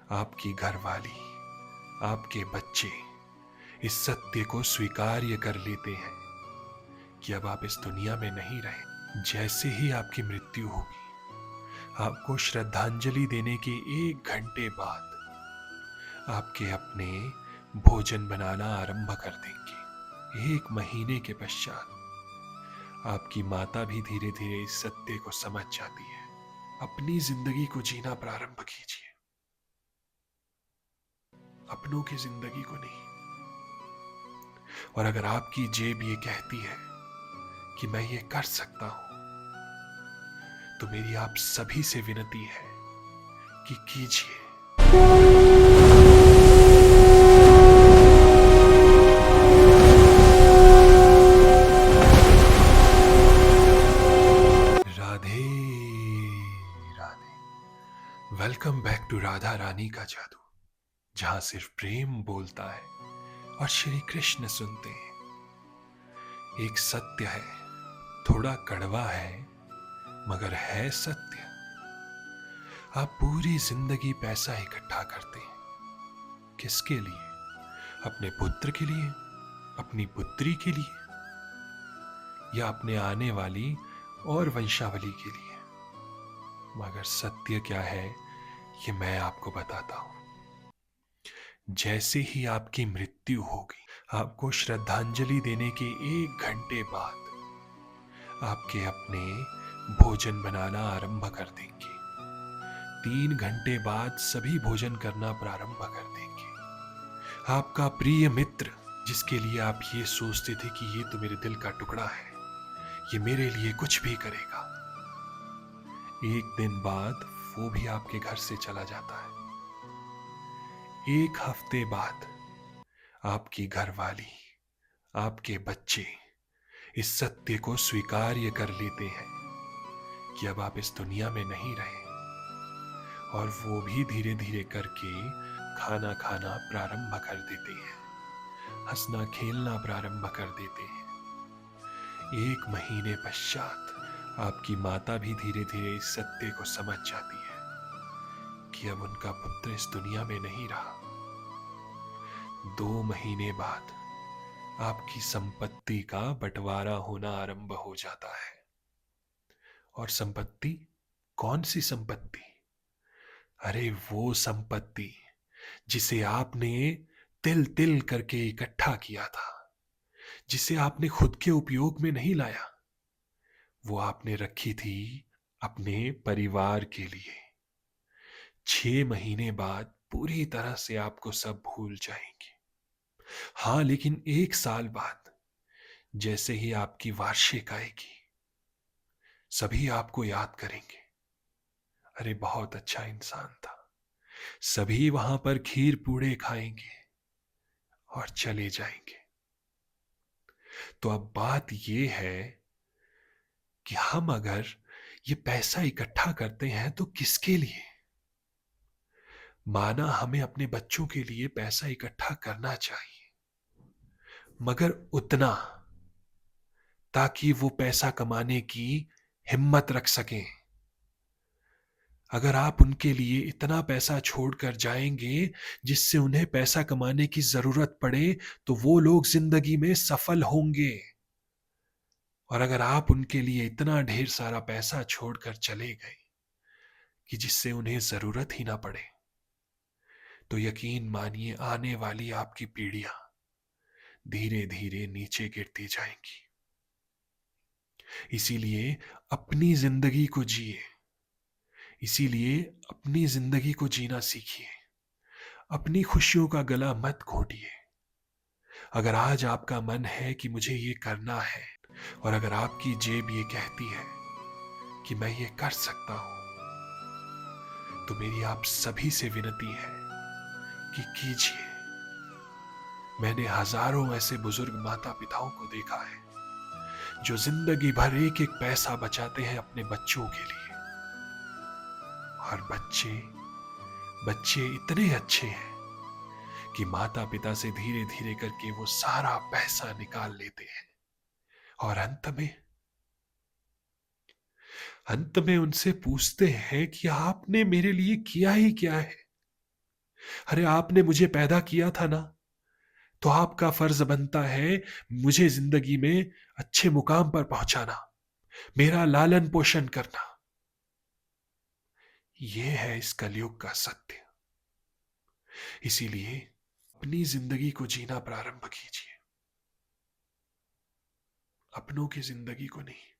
आपकी घरवाली, आपके बच्चे इस सत्य को स्वीकार्य कर लेते हैं कि अब आप इस दुनिया में नहीं रहे। जैसे ही आपकी मृत्यु होगी, आपको श्रद्धांजलि देने के 1 घंटे बाद आपके अपने भोजन बनाना आरंभ कर देंगे। 1 महीने के पश्चात आपकी माता भी धीरे धीरे इस सत्य को समझ जाती है। अपनी जिंदगी को जीना प्रारंभ कीजिए, अपनों की जिंदगी को नहीं। और अगर आपकी जेब ये कहती है कि मैं ये कर सकता हूं, तो मेरी आप सभी से विनती है कि कीजिए। Radhe Radhe. Welcome back to Radha Rani का जादू, जहां सिर्फ प्रेम बोलता है और श्री कृष्ण सुनते हैं। एक सत्य है, थोड़ा कड़वा है मगर है सत्य। आप पूरी जिंदगी पैसा इकट्ठा करते हैं। किसके लिए? अपने पुत्र के लिए, अपनी पुत्री के लिए, या अपने आने वाली और वंशावली के लिए। मगर सत्य क्या है, ये मैं आपको बताता हूं। जैसे ही आपकी मृत्यु होगी, आपको श्रद्धांजलि देने के 1 घंटे बाद आपके अपने भोजन बनाना आरंभ कर देंगे। 3 घंटे बाद सभी भोजन करना प्रारंभ कर देंगे। आपका प्रिय मित्र, जिसके लिए आप ये सोचते थे कि ये तो मेरे दिल का टुकड़ा है, ये मेरे लिए कुछ भी करेगा, 1 दिन बाद वो भी आपके घर से चला जाता है। 1 हफ्ते बाद आपकी घरवाली, आपके बच्चे इस सत्य को स्वीकार्य कर लेते हैं कि अब आप इस दुनिया में नहीं रहे। और वो भी धीरे धीरे करके खाना खाना प्रारंभ कर देते हैं, हंसना खेलना प्रारंभ कर देते हैं। 1 महीने पश्चात आपकी माता भी धीरे धीरे इस सत्य को समझ जाती है कि अब उनका पुत्र इस दुनिया में नहीं रहा। 2 महीने बाद आपकी संपत्ति का बंटवारा होना आरंभ हो जाता है। और संपत्ति? कौन सी संपत्ति? अरे वो संपत्ति जिसे आपने तिल तिल करके इकट्ठा किया था, जिसे आपने खुद के उपयोग में नहीं लाया, वो आपने रखी थी अपने परिवार के लिए। 6 महीने बाद पूरी तरह से आपको सब भूल जाएंगे। हाँ, लेकिन 1 साल बाद जैसे ही आपकी वार्षिक आएगी, सभी आपको याद करेंगे, अरे बहुत अच्छा इंसान था। सभी वहां पर खीर पूड़े खाएंगे और चले जाएंगे। तो अब बात यह है कि हम अगर ये पैसा इकट्ठा करते हैं तो किसके लिए? माना हमें अपने बच्चों के लिए पैसा इकट्ठा करना चाहिए, मगर उतना ताकि वो पैसा कमाने की हिम्मत रख सकें। अगर आप उनके लिए इतना पैसा छोड़कर जाएंगे जिससे उन्हें पैसा कमाने की जरूरत पड़े, तो वो लोग जिंदगी में सफल होंगे। और अगर आप उनके लिए इतना ढेर सारा पैसा छोड़कर चले गए कि जिससे उन्हें जरूरत ही ना पड़े, तो यकीन मानिए आने वाली आपकी पीढ़ियां धीरे धीरे नीचे गिरती जाएंगी। इसीलिए अपनी जिंदगी को जिए, इसीलिए अपनी जिंदगी को जीना सीखिए। अपनी खुशियों का गला मत घोटिए। अगर आज आपका मन है कि मुझे ये करना है, और अगर आपकी जेब ये कहती है कि मैं ये कर सकता हूं, तो मेरी आप सभी से विनती है कि कीजिए। मैंने हजारों ऐसे बुजुर्ग माता पिताओं को देखा है जो जिंदगी भर एक एक पैसा बचाते हैं अपने बच्चों के लिए। और बच्चे इतने अच्छे हैं कि माता पिता से धीरे धीरे करके वो सारा पैसा निकाल लेते हैं। और अंत में उनसे पूछते हैं कि आपने मेरे लिए किया ही क्या है? अरे आपने मुझे पैदा किया था ना, तो आपका फर्ज बनता है मुझे जिंदगी में अच्छे मुकाम पर पहुंचाना, मेरा लालन पोषण करना। यह है इस कलयुग का सत्य। इसीलिए अपनी जिंदगी को जीना प्रारंभ कीजिए, अपनों की जिंदगी को नहीं।